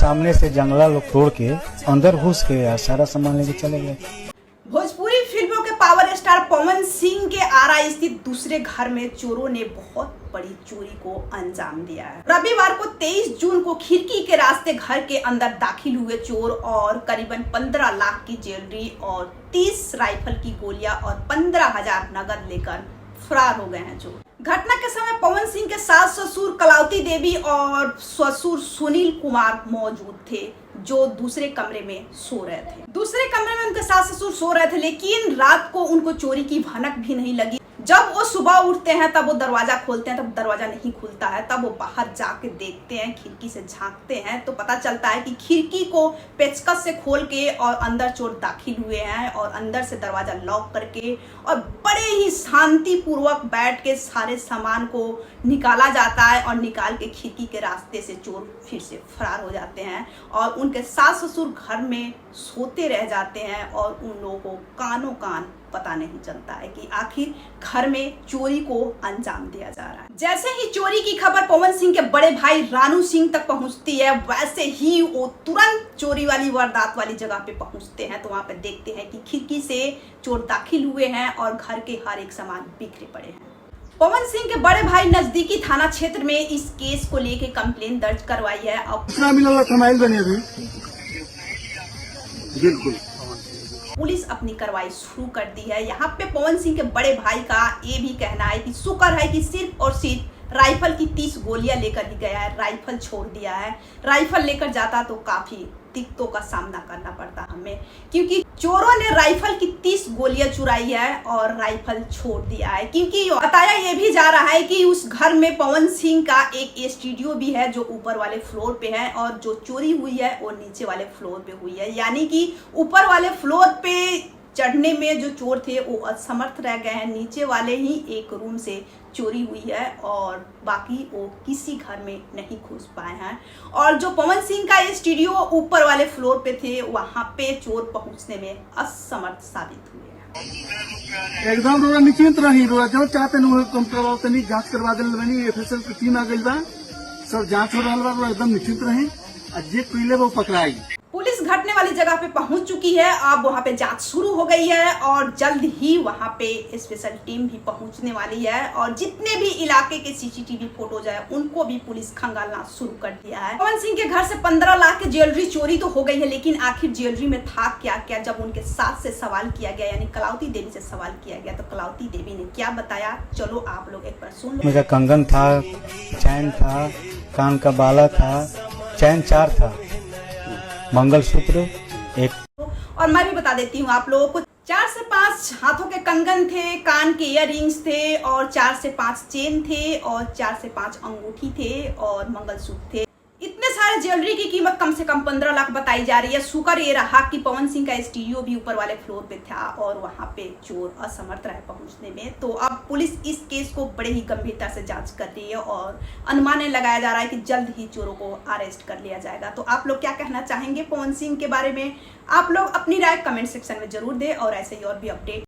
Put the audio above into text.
सामने से जंगला लोग तोड़ के अंदर घुस के यार सारा सामान लेके चले गए। भोजपुरी फिल्मों के पावर स्टार पवन सिंह के आरा स्थित दूसरे घर में चोरों ने बहुत बड़ी चोरी को अंजाम दिया है। रविवार को 23 जून को खिड़की के रास्ते घर के अंदर दाखिल हुए चोर और करीबन 15 लाख की ज्वेलरी और 30 राइफल की गोलियां और 15,000 नगद लेकर फरार हो गए हैं चोर। घटना के समय पवन सिंह के सास ससुर कलावती देवी और ससुर सुनील कुमार मौजूद थे, जो दूसरे कमरे में सो रहे थे। दूसरे कमरे में उनके सास ससुर सो रहे थे, लेकिन रात को उनको चोरी की भनक भी नहीं लगी। जब वो सुबह उठते हैं तब वो दरवाजा खोलते हैं, तब दरवाजा नहीं खुलता है। तब वो बाहर जाके देखते हैं, खिड़की से झांकते हैं तो पता चलता है कि खिड़की को पेचकस से खोल के और अंदर चोर दाखिल हुए हैं और अंदर से दरवाजा लॉक करके और बड़े ही शांतिपूर्वक बैठ के सारे सामान को निकाला जाता है और निकाल के खिड़की के रास्ते से चोर फिर से फरार हो जाते हैं और उनके सास ससुर घर में सोते रह जाते हैं और उन लोगों को कानों कान पता नहीं चलता है कि आखिर घर में चोरी को अंजाम दिया जा रहा है। जैसे ही चोरी की खबर पवन सिंह के बड़े भाई रानू सिंह तक पहुंचती है, वैसे ही वो तुरंत चोरी वाली वारदात वाली जगह पे पहुंचते हैं। तो वहां पे देखते हैं कि खिड़की से चोर दाखिल हुए हैं और घर के हर एक सामान बिखरे पड़े हैं। पवन सिंह के बड़े भाई नजदीकी थाना क्षेत्र में इस केस को लेके कंप्लेन दर्ज करवाई है। अब बिल्कुल पुलिस अपनी कार्रवाई शुरू कर दी है। यहाँ पे पवन सिंह के बड़े भाई का ये भी कहना है कि शुक्र है कि सिर्फ और सिर्फ राइफल की 30 गोलियां लेकर ही गया है, राइफल छोड़ दिया है। राइफल लेकर जाता तो काफी दिक्कतों का सामना करना पड़ता हमें, क्योंकि चोरों ने राइफल की 30 गोलियां चुराई है और राइफल छोड़ दिया है। क्योंकि बताया ये भी जा रहा है कि उस घर में पवन सिंह का एक स्टूडियो भी है जो ऊपर वाले फ्लोर पे है और जो चोरी हुई है वो नीचे वाले फ्लोर पे हुई है। यानी कि ऊपर वाले फ्लोर पे चढ़ने में जो चोर थे वो असमर्थ रह गए हैं। नीचे वाले ही एक रूम से चोरी हुई है और बाकी वो किसी घर में नहीं घुस पाए हैं। और जो पवन सिंह का स्टूडियो ऊपर वाले फ्लोर पे थे, वहां पे चोर पहुंचने में असमर्थ साबित हुए हैं। एकदम रोड़ा निश्चिंत रही, रोड़ा जो चाहते कम करवाओ तनी जांच करवा दिल बनी, एफएसएल की टीम आ गई बा, सब जांच हो रहा बा, एकदम निश्चिंत रही। जे पहले वो पकड़ाई। पुलिस घटने वाली जगह पे पहुंच चुकी है। अब वहां पे जांच शुरू हो गई है और जल्द ही वहां पे स्पेशल टीम भी पहुंचने वाली है और जितने भी इलाके के सीसीटीवी फोटोज है उनको भी पुलिस खंगालना शुरू कर दिया है। पवन सिंह के घर से 15 लाख की ज्वेलरी चोरी तो हो गई है, लेकिन आखिर ज्वेलरी में था क्या क्या? जब उनके सास से सवाल किया गया, यानी कलावती देवी से सवाल किया गया, तो कलावती देवी ने क्या बताया, चलो आप लोग एक बार सुन लो। मेरा कंगन था, चैन था, कान का बाला था, चैन 4 था, मंगलसूत्र 1। और मैं भी बता देती हूँ आप लोगों को, 4 से 5 हाथों के कंगन थे, कान के इयररिंग्स थे और 4 से 5 चेन थे और 4 से 5 अंगूठी थे और मंगलसूत्र थे। इतने सारे ज्वेलरी की कीमत कम से कम 15 लाख बताई जा रही है। शुक्र ये रहा कि पवन सिंह का स्टूडियो भी ऊपर वाले फ्लोर पे था और वहां पे चोर असमर्थ रहे पहुंचने में। तो अब पुलिस इस केस को बड़े ही गंभीरता से जांच कर रही है और अनुमान लगाया जा रहा है कि जल्द ही चोरों को अरेस्ट कर लिया जाएगा। तो आप लोग क्या कहना चाहेंगे पवन सिंह के बारे में? आप लोग अपनी राय कमेंट सेक्शन में जरूर दें और ऐसे ही और भी अपडेट